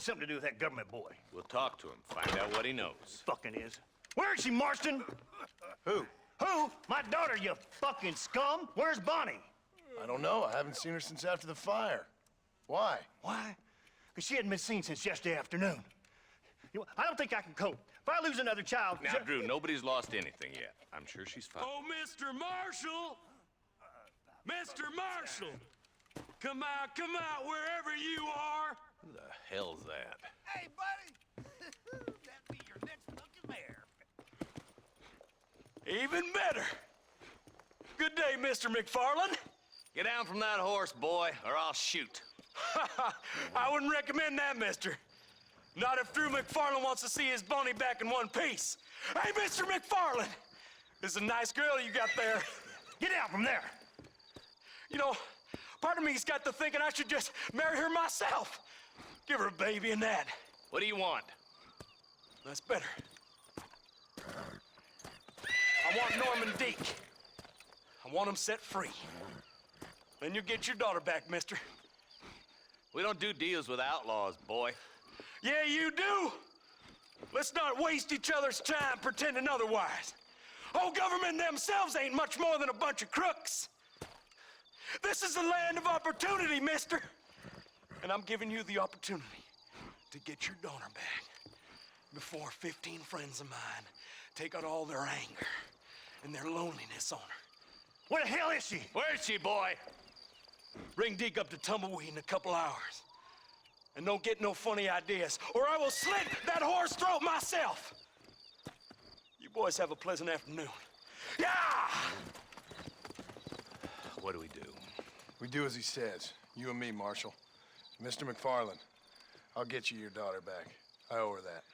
something to do with that government boy. We'll talk to him, find out what he knows. Fucking is. Where is she, Marston? Who? Who? My daughter, you fucking scum. Where's Bonnie? I don't know. I haven't seen her since after the fire. Why? Why? Because she hadn't been seen since yesterday afternoon. You know, I don't think I can cope. If I lose another child... Now, Drew, nobody's lost anything yet. I'm sure she's fine. Oh, Mr. Marshall! Mr. Marshall! Come out, wherever you are! Who the hell's that? Hey, buddy! That'd be your next fucking mayor. Even better! Good day, Mr. McFarland. Get down from that horse, boy, or I'll shoot. I wouldn't recommend that, mister. Not if Drew McFarland wants to see his Boney back in one piece. Hey, Mr. McFarland! This is a nice girl you got there. Get out from there! You know, part of me's got to thinking I should just marry her myself. Give her a baby and that. What do you want? That's better. I want Norman Deek. I want him set free. Then you'll get your daughter back, mister. We don't do deals with outlaws, boy. Yeah, you do. Let's not waste each other's time pretending otherwise. Oh, government themselves ain't much more than a bunch of crooks. This is the land of opportunity, mister. And I'm giving you the opportunity to get your daughter back before 15 friends of mine take out all their anger and their loneliness on her. Where the hell is she? Where is she, boy? Bring Deke up to Tumbleweed in a couple hours. And don't get no funny ideas, or I will slit that horse throat myself. You boys have a pleasant afternoon. Yeah! What do we do? We do as he says. You and me, Marshal. Mr. McFarland, I'll get you your daughter back. I owe her that.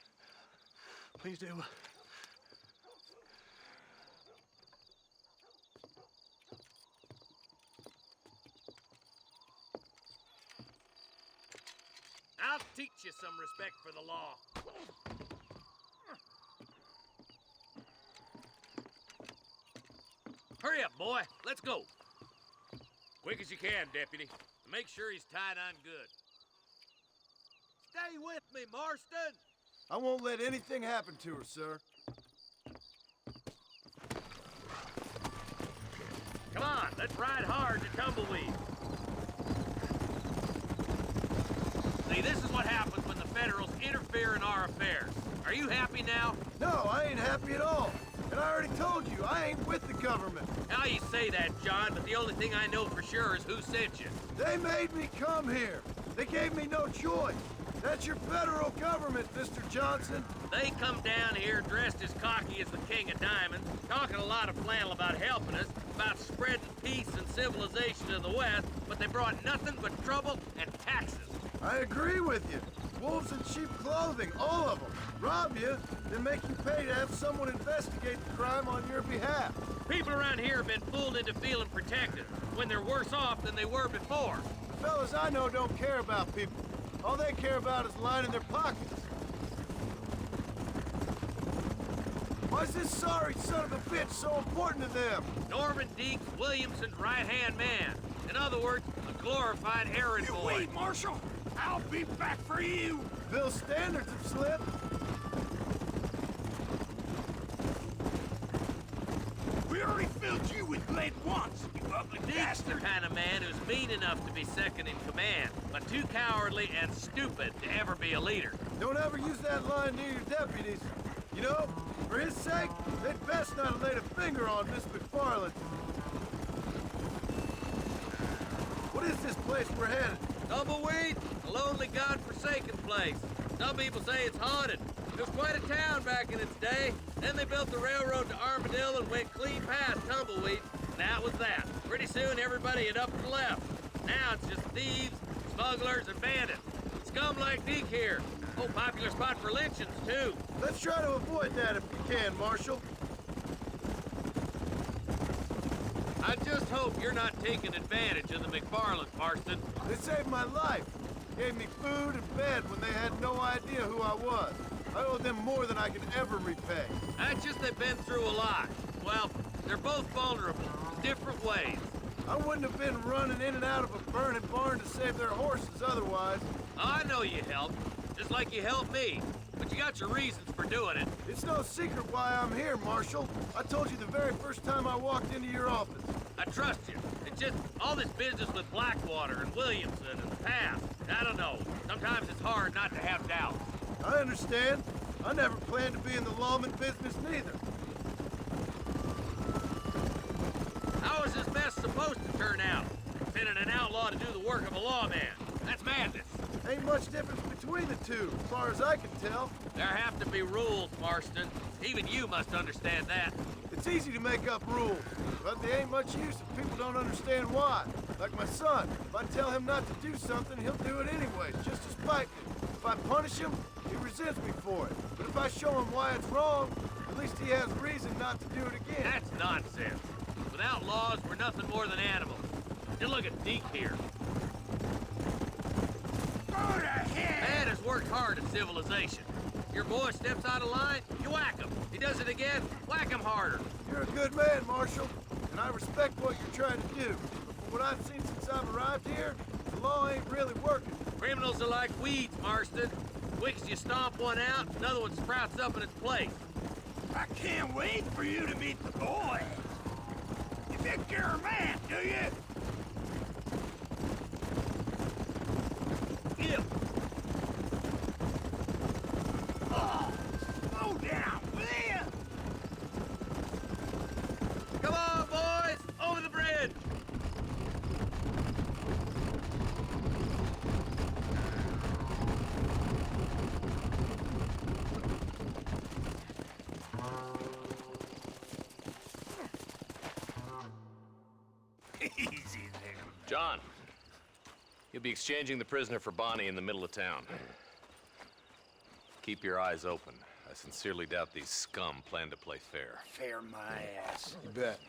Please do. I'll teach you some respect for the law. Hurry up, boy. Let's go. Quick as you can, deputy. Make sure he's tied on good. Stay with me, Marston. I won't let anything happen to her, sir. Come on, let's ride hard to Tumbleweed. See, this is what happens when the Federals interfere in our affairs. Are you happy now? No, I ain't happy at all. And I already told you, I ain't with the government. Now you say that, John, but the only thing I know for sure is who sent you. They made me come here. They gave me no choice. That's your federal government, Mr. Johnson. They come down here dressed as cocky as the King of Diamonds, talking a lot of flannel about helping us, about spreading peace and civilization to the West, but they brought nothing but trouble and taxes. I agree with you. Wolves in sheep clothing, all of them. Rob you, then make you pay to have someone investigate the crime on your behalf. People around here have been fooled into feeling protected, when they're worse off than they were before. The fellas I know don't care about people. All they care about is lining their pockets. Why's this sorry son of a bitch so important to them? Norman Deeks, Williamson's right-hand man. In other words, a glorified errand boy. Wait, Marshal! I'll be back for you! Bill's standards have slipped. We already filled you with lead once, you ugly Deeks the bastard! kind of man who's mean enough to be second in command, but too cowardly and stupid to ever be a leader. Don't ever use that line near your deputies. You know, for his sake, they'd best not have laid a finger on Miss McFarland. What is this place we're headed? Tumbleweed, a lonely, god-forsaken place. Some people say it's haunted. It was quite a town back in its day. Then they built the railroad to Armadillo and went clean past Tumbleweed. And that was that. Pretty soon everybody had up and left. Now it's just thieves, smugglers, and bandits. Scum like Deke here. Oh, popular spot for lynchings, too. Let's try to avoid that if we can, Marshal. I just hope you're not taking advantage of the McFarland, Marston. They saved my life. Gave me food and bed when they had no idea who I was. I owe them more than I can ever repay. That's just they've been through a lot. Well, they're both vulnerable, in different ways. I wouldn't have been running in and out of a burning barn to save their horses otherwise. I know you helped. just like you helped me. But you got your reasons for doing it. It's no secret why I'm here, Marshal. I told you the very first time I walked into your office. I trust you. It's just all this business with Blackwater and Williamson and the past. I don't know. Sometimes it's hard not to have doubts. I understand. I never planned to be in the lawman business neither. How is this mess supposed to turn out? Sending an outlaw to do the work of a lawman. That's madness. Ain't much difference between the two, as far as I can tell. There have to be rules, Marston. Even you must understand that. It's easy to make up rules, but they ain't much use if people don't understand why. Like my son, if I tell him not to do something, he'll do it anyway, just to spite me. If I punish him, he resents me for it. But if I show him why it's wrong, at least he has reason not to do it again. That's nonsense. Without laws, we're nothing more than animals. Just look at Deke here. Go to hell! Man has worked hard at civilization. Your boy steps out of line, you whack him. He does it again, whack him harder. You're a good man, Marshal, and I respect what you're trying to do. But from what I've seen since I've arrived here, the law ain't really working. Criminals are like weeds, Marston. Quick as you stomp one out, another one sprouts up in its place. I can't wait for you to meet the boys. You think you're a man, do you? Get him. Oh, slow down, will you? Come on, boys! Over the bridge! Easy there. John, you'll be exchanging the prisoner for Bonnie in the middle of town. Keep your eyes open. I sincerely doubt these scum plan to play fair. Fair my ass. You bet.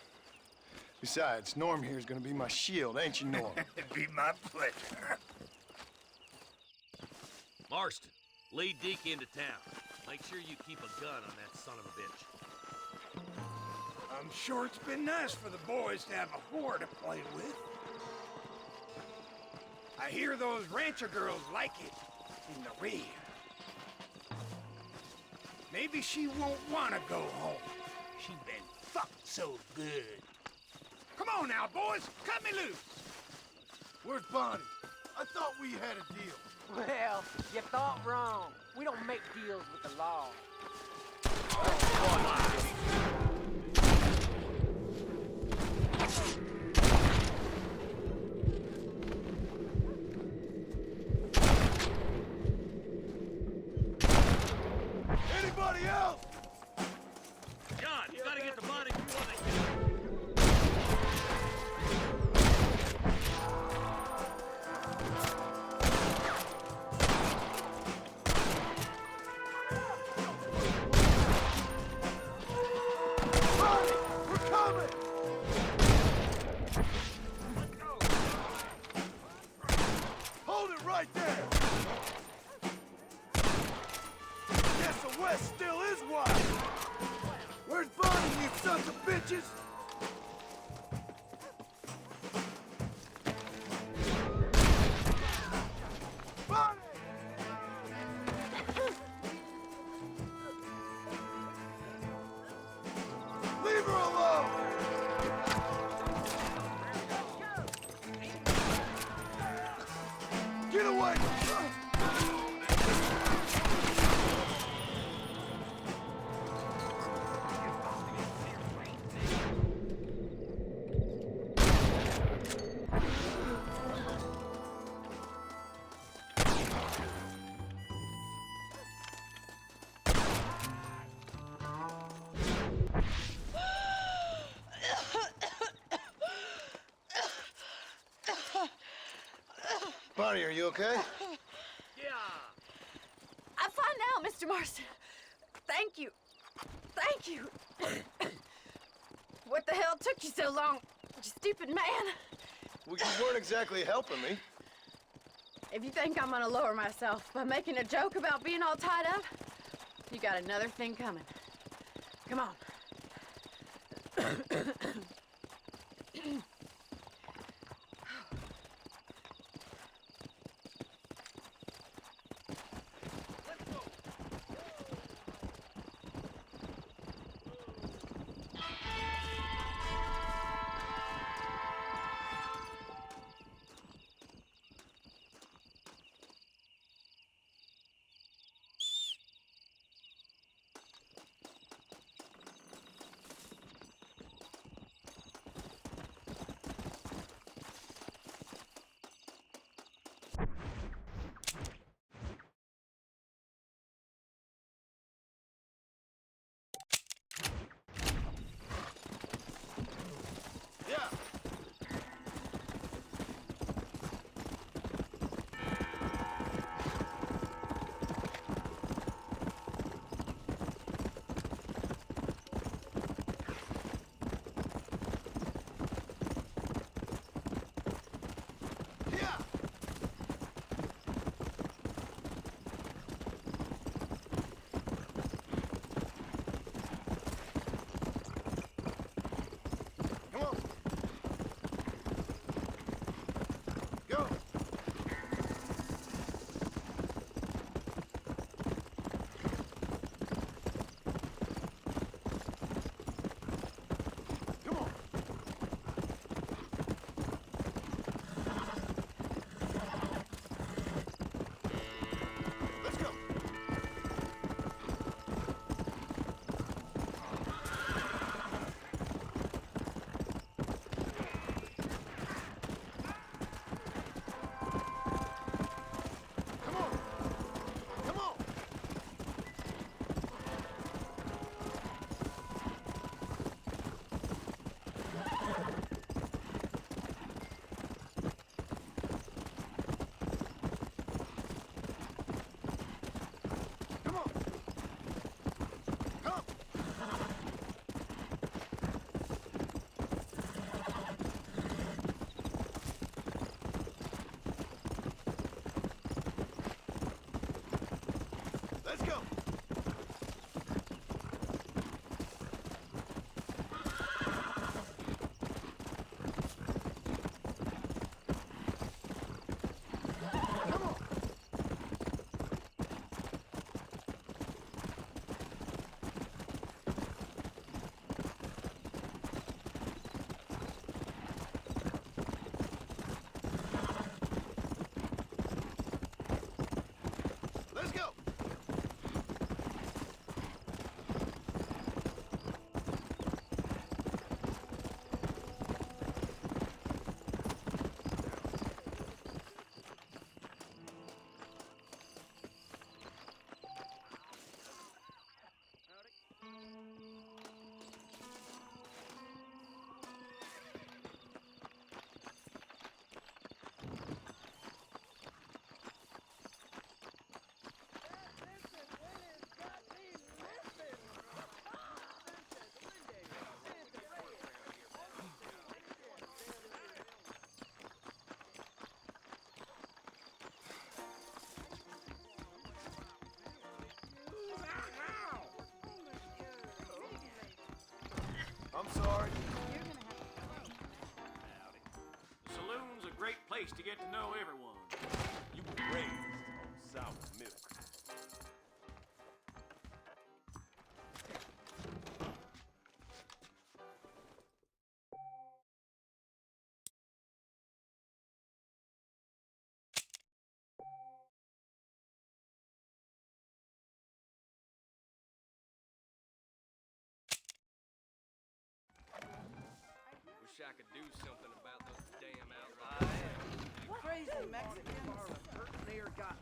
Besides, Norm here is gonna be my shield, ain't you, Norm? It'd be my pleasure. Marston, lead Deke into town. Make sure you keep a gun on that son of a bitch. I'm sure it's been nice for the boys to have a whore to play with. I hear those rancher girls like it in the rear. Maybe she won't want to go home. She's been fucked so good. Come on now, boys. Cut me loose. Where's Bonnie? I thought we had a deal. Well, you thought wrong. We don't make deals with the law. Anybody else? John, you gotta get the money before they get Bonnie, we're coming! Hold it right there! Guess the West still is wild! Where's Bonnie, you sons of bitches? Bonnie! Leave her alone! Get away! Bonnie, are you okay? I'm fine now, Mr. Marston. Thank you. Thank you. What the hell took you so long, you stupid man? Well, you weren't exactly helping me. If you think I'm gonna lower myself by making a joke about being all tied up, you got another thing coming. Come on. Yeah. Yeah. Come on. Go. Come on. Let's go. Come on. Come on. Come on. Come. Let's go. Come on. Let's go. I'm sorry. The saloon's a great place to get to know everyone. You were raised on sour milk. Wish I could do something about those damn outlaws. Crazy Mexican. There got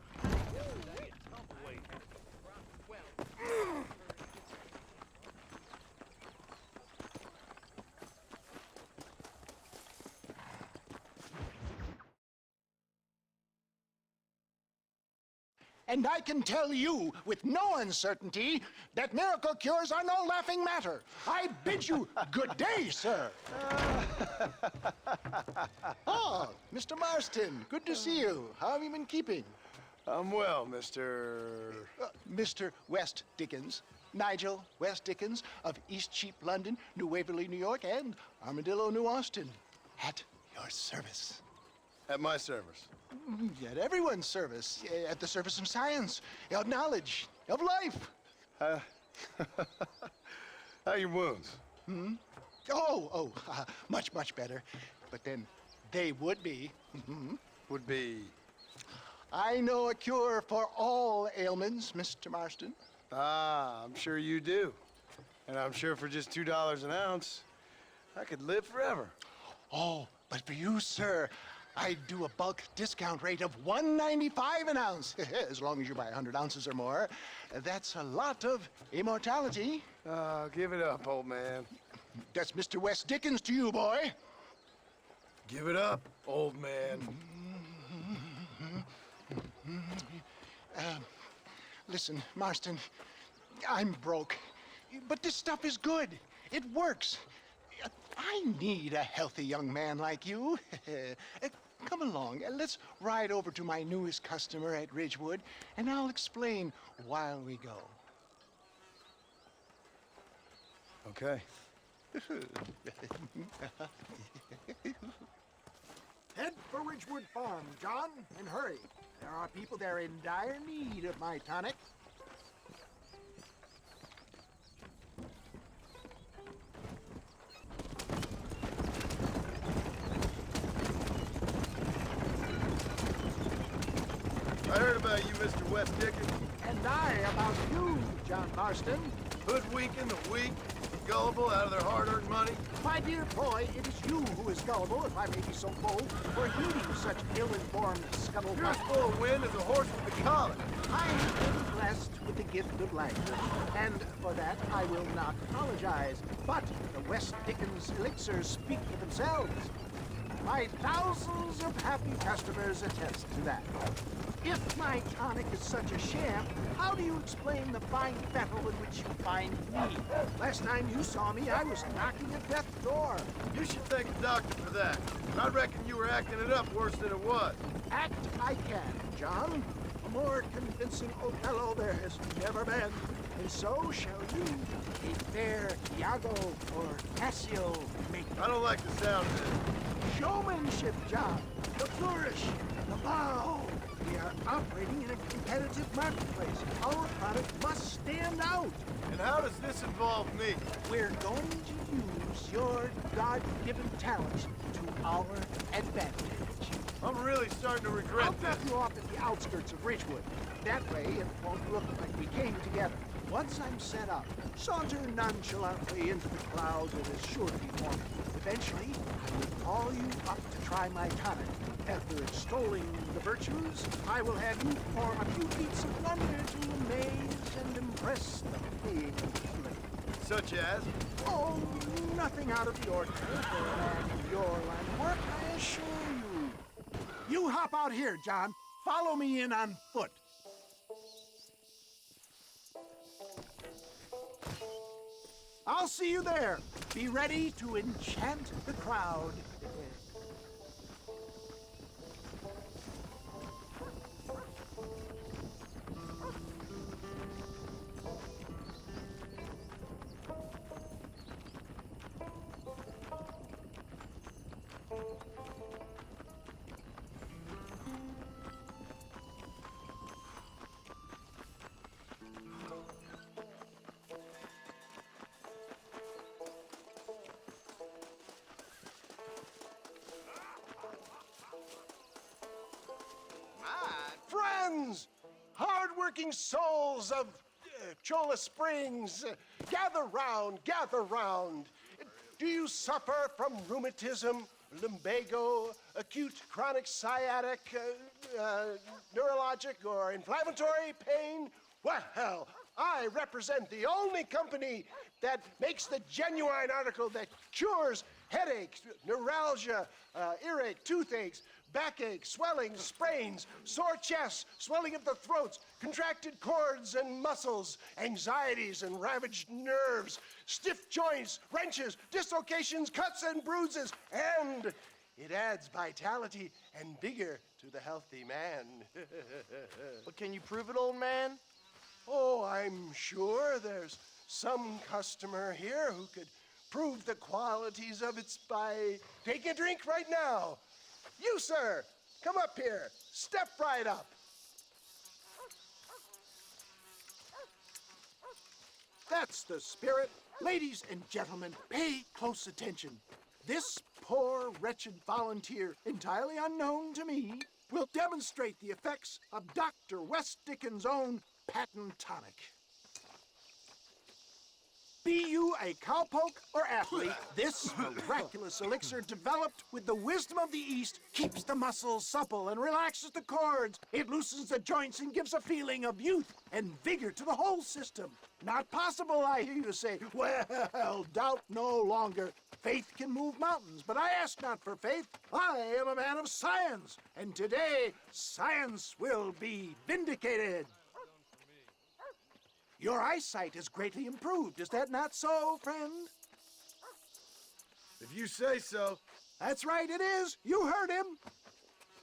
And I can tell you with no uncertainty that miracle cures are no laughing matter. I bid you good day, sir. Oh, Mr. Marston, good to see you. How have you been keeping? I'm well, Mr. Mr. West Dickens. Nigel West Dickens of East Cheap, London, New Waverly, New York, and Armadillo, New Austin. At your service. At my service. At everyone's service. At the service of science, of knowledge, of life. How are your wounds? Much, much better. But then they would be. Would be. I know a cure for all ailments, Mr. Marston. Ah, I'm sure you do. And I'm sure for just $2 an ounce, I could live forever. Oh, but for you, sir, I'd do a bulk discount rate of $1.95 an ounce, as long as you buy 100 ounces or more. That's a lot of immortality. Give it up, old man. That's Mr. West Dickens to you, boy. Give it up, old man. Listen, Marston, I'm broke. But this stuff is good. It works. I need a healthy young man like you. Come along, let's ride over to my newest customer at Ridgewood, and I'll explain while we go. Okay. Head for Ridgewood Farm, John, and hurry. There are people there in dire need of my tonic. I heard about you, Mr. West Dickens. And I about you, John Marston. Hoodwinking the weak, gullible out of their hard-earned money. My dear boy, it is you who is gullible, if I may be so bold, for heeding such ill-informed scuttlebutt. You're as full of wind as a horse with a collar. I am blessed with the gift of language, and for that I will not apologize. But the West Dickens elixirs speak for themselves. My thousands of happy customers attest to that. If my tonic is such a sham, how do you explain the fine fettle in which you find me? Last time you saw me, I was knocking at death's door. You should thank the doctor for that. I reckon you were acting it up worse than it was. Act I can, John. A more convincing Othello there has never been. And so shall you, a fair Iago or Cassio make. I don't like the sound of this. Showmanship, John. The flourish, the bow. We are operating in a competitive marketplace. Our product must stand out. And how does this involve me? We're going to use your God-given talents to our advantage. I'm really starting to regret I'll this. drop you off at the outskirts of Ridgewood. That way, it won't look like we came together. Once I'm set up, saunter nonchalantly into the clouds. It is sure to be morning. Eventually, I will call you up to try my tonic. After extolling the virtues, I will have you perform a few feats of wonder to amaze and impress the paying public. Such as? Oh, nothing out of the ordinary for a man in your line of work, I assure you. You hop out here, John. Follow me in on foot. I'll see you there. Be ready to enchant the crowd. Friends, hard-working souls of Cholla Springs, gather round, gather round. Do you suffer from rheumatism, lumbago, acute chronic sciatic, neurologic, or inflammatory pain? Well, I represent the only company that makes the genuine article that cures headaches, neuralgia, earache, toothaches, backache, swelling, sprains, sore chests, swelling of the throats, contracted cords and muscles, anxieties and ravaged nerves, stiff joints, wrenches, dislocations, cuts and bruises, and it adds vitality and vigor to the healthy man. But can you prove it, old man? Oh, I'm sure there's some customer here who could prove the qualities of it by taking a drink right now. You, sir, come up here. Step right up. That's the spirit. Ladies and gentlemen, pay close attention. This poor, wretched volunteer, entirely unknown to me, will demonstrate the effects of Dr. West Dickens' own patent tonic. Be you a cowpoke or athlete, this miraculous elixir developed with the wisdom of the East keeps the muscles supple and relaxes the cords. It loosens the joints and gives a feeling of youth and vigor to the whole system. Not possible, I hear you say. Well, doubt no longer. Faith can move mountains, but I ask not for faith. I am a man of science, and today science will be vindicated. Your eyesight is greatly improved. Is that not so, friend? If you say so. That's right, it is. You heard him.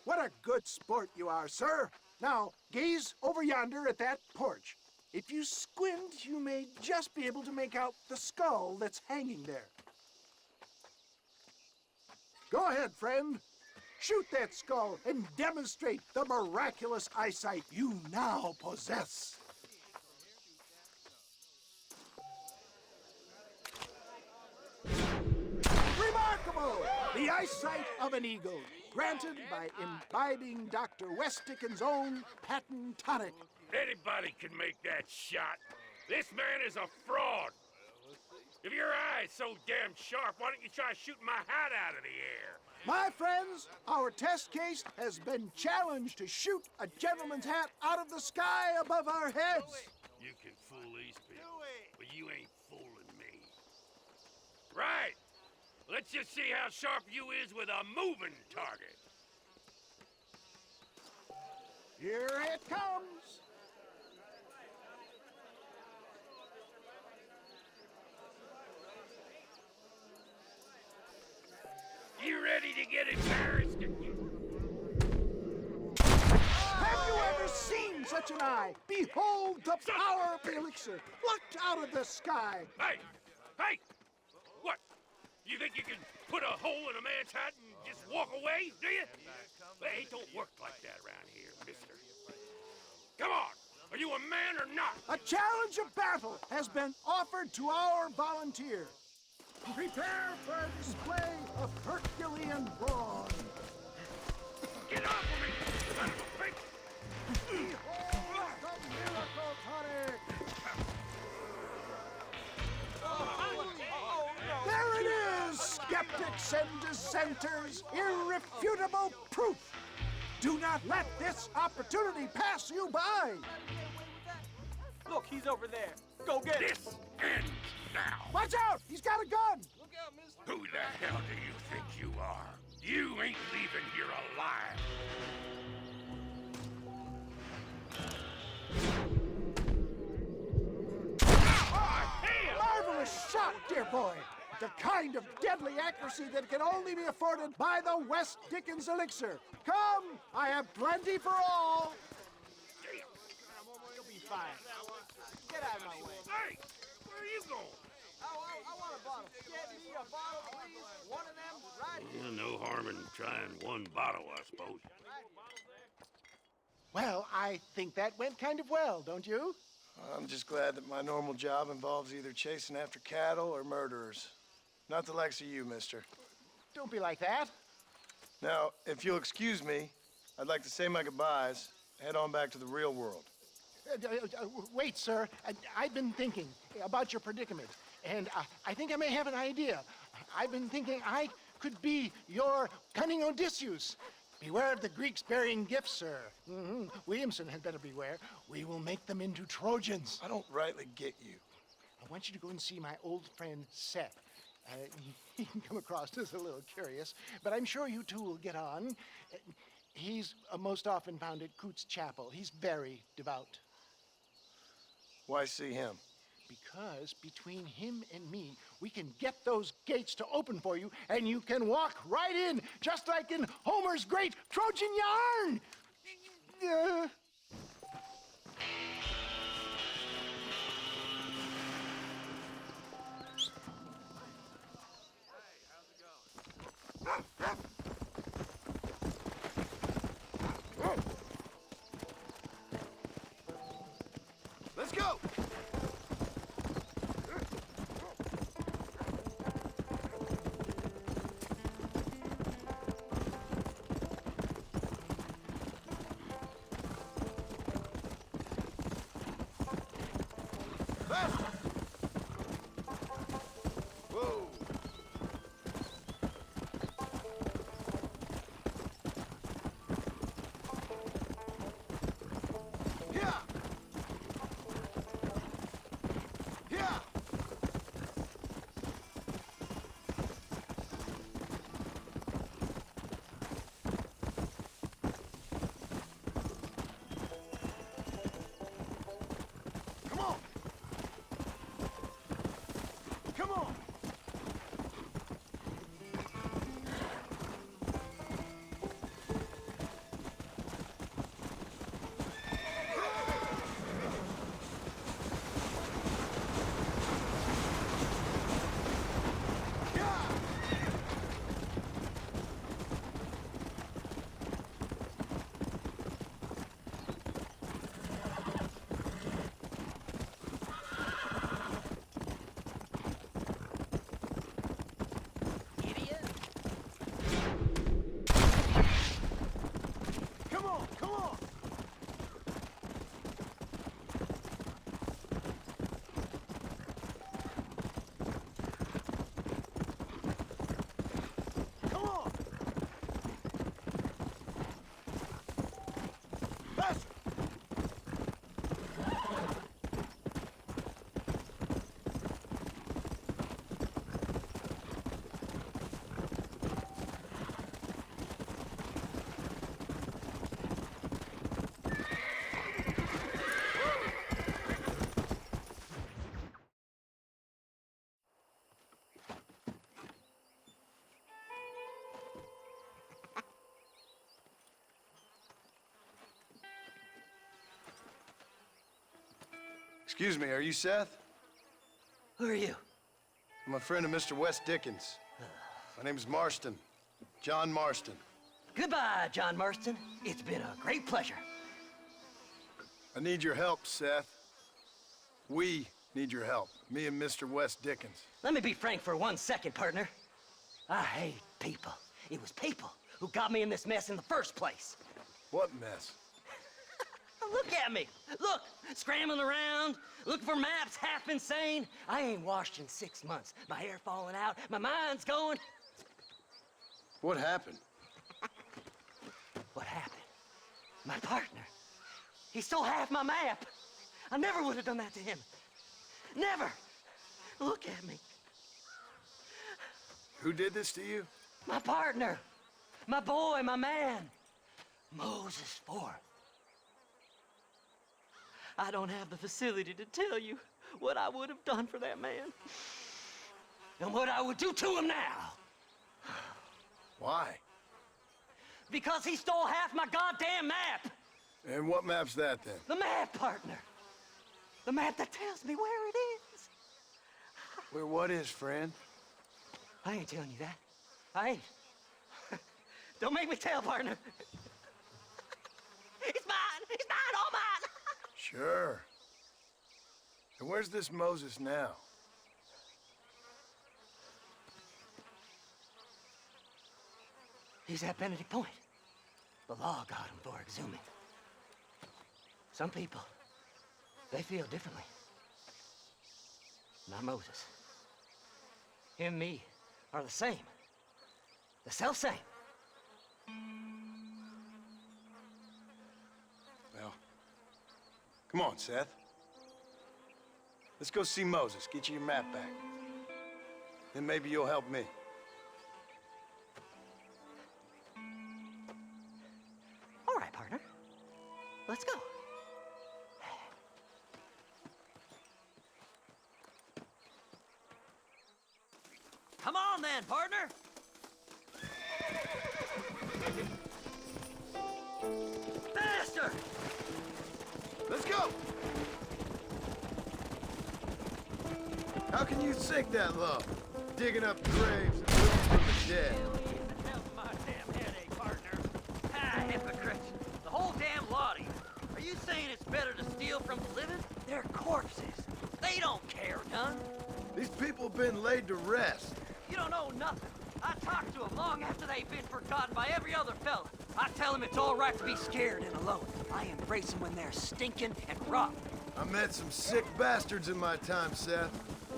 What a good sport you are, sir. Now, gaze over yonder at that porch. If you squint, you may just be able to make out the skull that's hanging there. Go ahead, friend. Shoot that skull and demonstrate the miraculous eyesight you now possess. Remarkable! The eyesight of an eagle, granted by imbibing Dr. West Dickens' own patent tonic. Anybody can make that shot. This man is a fraud. If your eye's so damn sharp, why don't you try shooting my hat out of the air? My friends, our test case has been challenged to shoot a gentleman's hat out of the sky above our heads. You can fool these people, but you ain't fooling me. Right. Let's just see how sharp you is with a moving target. Here it comes. You ready to get embarrassed? Have you ever seen such an eye? Behold the power of the elixir, plucked out of the sky. Hey! Hey! What? You think you can put a hole in a man's hat and just walk away, do you? Hey, it don't work like that around here, mister. Come on! Are you a man or not? A challenge of battle has been offered to our volunteer. Prepare for a display of Herculean brawn. Get off of me, son of a bitch! Behold the miracle tonic! There it is, skeptics and dissenters, irrefutable proof. Do not let this opportunity pass you by. Look, he's over there. Go get him. This ends now. Watch out! He's got a gun! Who the hell do you think you are? You ain't leaving here alive. Marvelous shot, dear boy. The kind of deadly accuracy that can only be afforded by the West Dickens elixir. Come, I have plenty for all. You'll be fine. Get out of my way. Hey, where are you going? I want a bottle. Get me a bottle, please. One of them right here. No harm in trying one bottle, I suppose. Well, I think that went kind of well, don't you? I'm just glad that my normal job involves either chasing after cattle or murderers. Not the likes of you, mister. Don't be like that. Now, if you'll excuse me, I'd like to say my goodbyes, head on back to the real world. Wait, sir. I've been thinking about your predicament, and I think I may have an idea. I've been thinking I could be your cunning Odysseus. Beware of the Greeks burying gifts, sir. Williamson had better beware. We will make them into Trojans. I don't rightly get you. I want you to go and see my old friend Seth. He can come across as a little curious, but I'm sure you two will get on. He's most often found at Coots Chapel. He's very devout. Why see him? Because between him and me, we can get those gates to open for you, and you can walk right in, just like in Homer's great Trojan yarn. Let's go! Faster! Whoa! Yeah! Yeah! Excuse me, are you Seth? Who are you? I'm a friend of Mr. Wes Dickens. My name's Marston. John Marston. Goodbye, John Marston. It's been a great pleasure. I need your help, Seth. We need your help. Me and Mr. Wes Dickens. Let me be frank for 1 second, partner. I hate people. It was people who got me in this mess in the first place. What mess? Look at me. Look, scrambling around, looking for maps, half insane. I ain't washed in 6 months. My hair falling out, my mind's going. What happened? What happened? My partner. He stole half my map. I never would have done that to him. Never. Look at me. Who did this to you? My partner. My boy, my man. Moses Ford. I don't have the facility to tell you what I would have done for that man. And what I would do to him now. Why? Because he stole half my goddamn map. And what map's that, then? The map, partner. The map that tells me where it is. Where what is, friend? I ain't telling you that. I ain't. Don't make me tell, partner. It's mine! It's mine! All mine! Sure. And where's this Moses now? He's at Benedict Point. The law got him for exhuming. Some people, they feel differently. Not Moses. Him and me are the same. The self-same. Well, come on, Seth. Let's go see Moses, get you your map back. Then maybe you'll help me. All right, partner. Let's go. Come on then, partner. Faster! Let's go! How can you sink that low? Digging up graves and looking for the dead. My damn headache, partner. Ah, hypocrite. The whole damn lot of you. Are you saying it's better to steal from the living? They're corpses. They don't care none. These people have been laid to rest. You don't know nothing. I talk to them long after they've been forgotten by every other fella. I tell them it's all right to be scared and alone. I embrace them when they're stinking and rotten. I met some sick bastards in my time, Seth.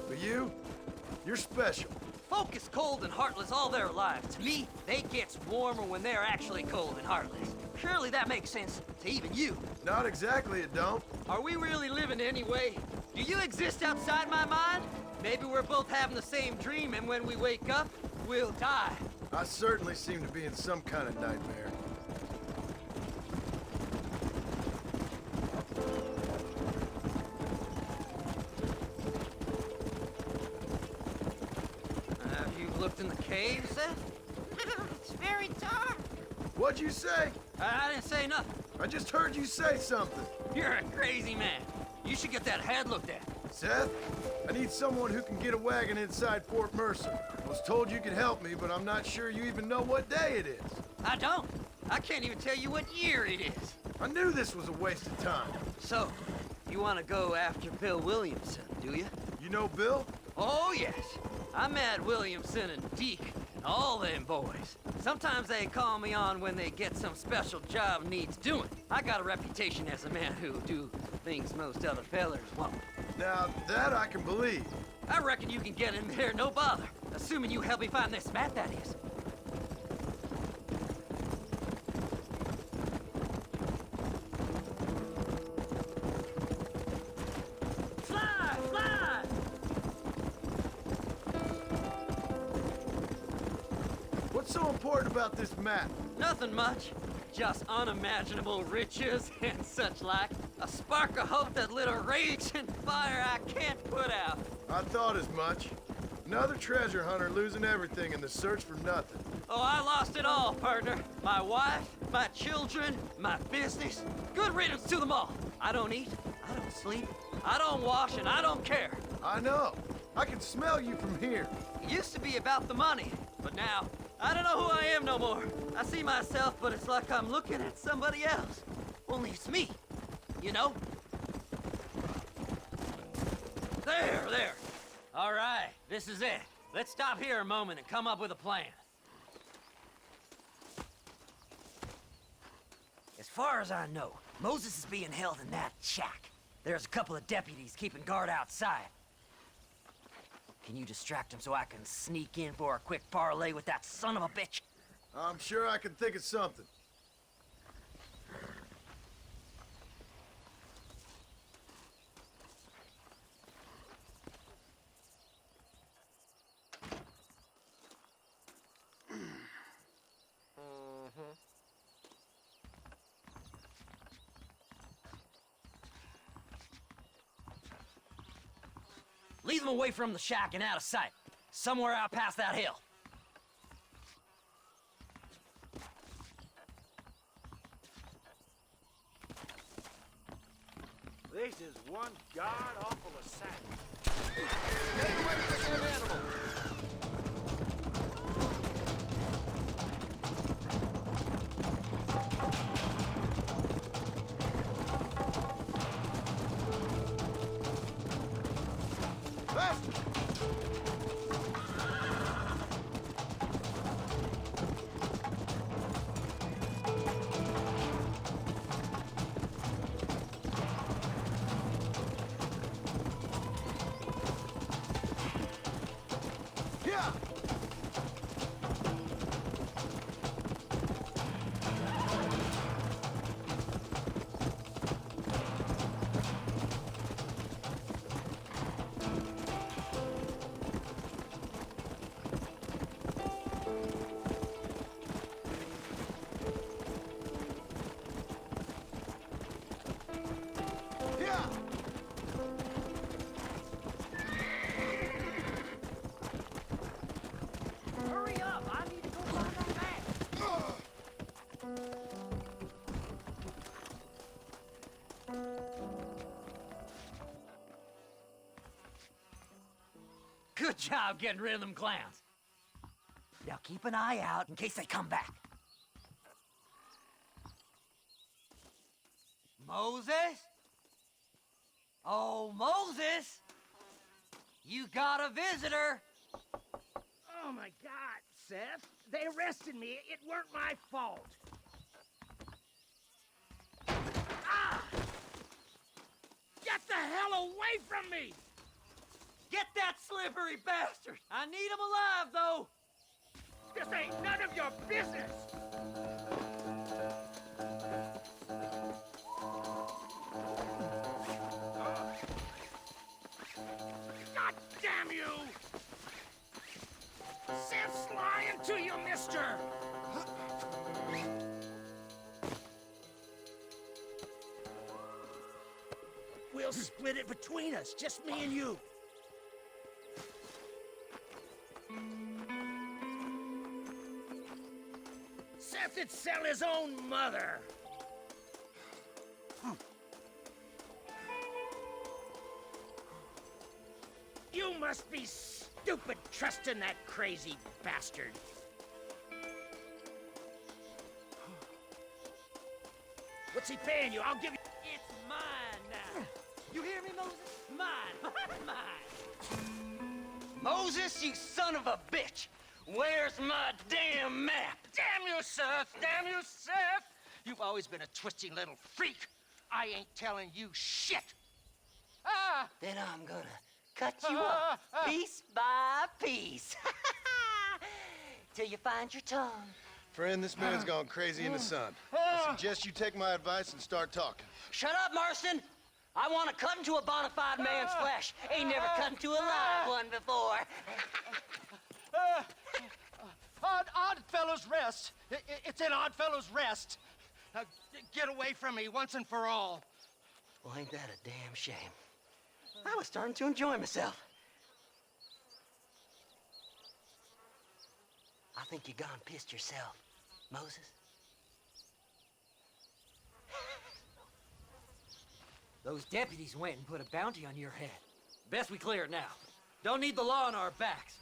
But you're special. Folk is cold and heartless all their lives. To me, they gets warmer when they're actually cold and heartless. Surely that makes sense to even you. Not exactly, it don't. Are we really living anyway? Do you exist outside my mind? Maybe we're both having the same dream, and when we wake up, we'll die. I certainly seem to be in some kind of nightmare. Have you looked in the cave, Seth? It's very dark. What'd you say? I didn't say nothing. I just heard you say something. You're a crazy man. You should get that head looked at. Seth, I need someone who can get a wagon inside Fort Mercer. I was told you could help me, but I'm not sure you even know what day it is. I don't. I can't even tell you what year it is. I knew this was a waste of time. So, you want to go after Bill Williamson, do you? You know Bill? Oh, yes. I met Williamson and Deke and all them boys. Sometimes they call me on when they get some special job needs doing. I got a reputation as a man who do things most other fellers won't. Now, that I can believe. I reckon you can get in there, no bother. Assuming you help me find this map, that is. Fly! Fly! What's so important about this map? Nothing much. Just unimaginable riches and such like. A spark of hope that lit a raging fire I can't put out. I thought as much. Another treasure hunter losing everything in the search for nothing. Oh, I lost it all, partner. My wife, my children, my business. Good riddance to them all. I don't eat, I don't sleep, I don't wash and I don't care. I know. I can smell you from here. It used to be about the money, but now, I don't know who I am no more. I see myself, but it's like I'm looking at somebody else. Only it's me, you know? There. All right, this is it. Let's stop here a moment and come up with a plan. As far as I know, Moses is being held in that shack. There's a couple of deputies keeping guard outside. Can you distract him so I can sneak in for a quick parlay with that son of a bitch? I'm sure I can think of something. Lead them away from the shack and out of sight. Somewhere out past that hill. This is one god-awful assassin. Stay away from them animals. Hurry up! I need to go find that man. Good job getting rid of them clowns. Now keep an eye out in case they come back. Moses? Oh, Moses! You got a visitor! Oh my God, Seth. They arrested me. It weren't my fault. Ah! Get the hell away from me! Get that slippery bastard! I need him alive, though! This ain't none of your business! God damn you! Seth's lying to you, mister! We'll split it between us, just me and you. Seth'd sell his own mother. You must be stupid trusting that crazy bastard. What's he paying you? I'll give you... It's mine now. You hear me, Moses? Mine. Mine. Moses, you son of a bitch! Where's my damn map? Damn you, Seth! Damn you, Seth! You've always been a twisty little freak. I ain't telling you shit. Ah! Then I'm gonna cut you up piece by piece. Till you find your tongue. Friend, this man's gone crazy in the sun. I suggest you take my advice and start talking. Shut up, Marston! I want to cut into a bona fide man's flesh. Ain't never cut into a live one before. Odd Fellows Rest. It's in Odd Fellows Rest. Now, get away from me once and for all. Well, ain't that a damn shame? I was starting to enjoy myself. I think you gone pissed yourself, Moses. Those deputies went and put a bounty on your head. Best we clear it now. Don't need the law on our backs.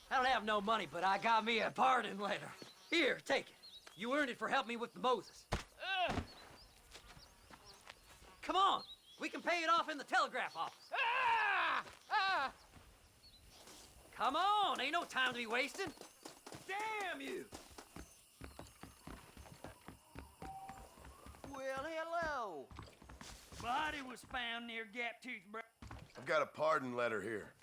I don't have no money, but I got me a pardon letter. Here, take it. You earned it for helping me with the Moses. Come on, we can pay it off in the telegraph office. Come on, ain't no time to be wasting. Damn you! Well, hello. Body was found near Gaptooth Brook. I've got a pardon letter here.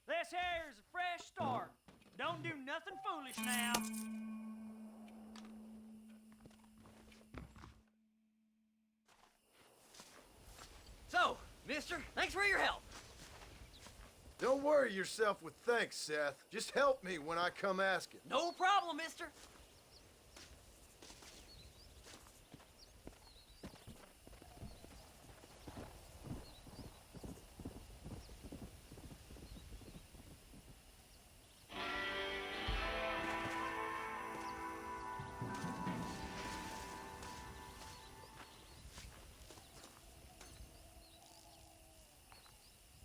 This here's a fresh start. Don't do nothing foolish now. So, mister, thanks for your help. Don't worry yourself with thanks, Seth. Just help me when I come asking. No problem, mister.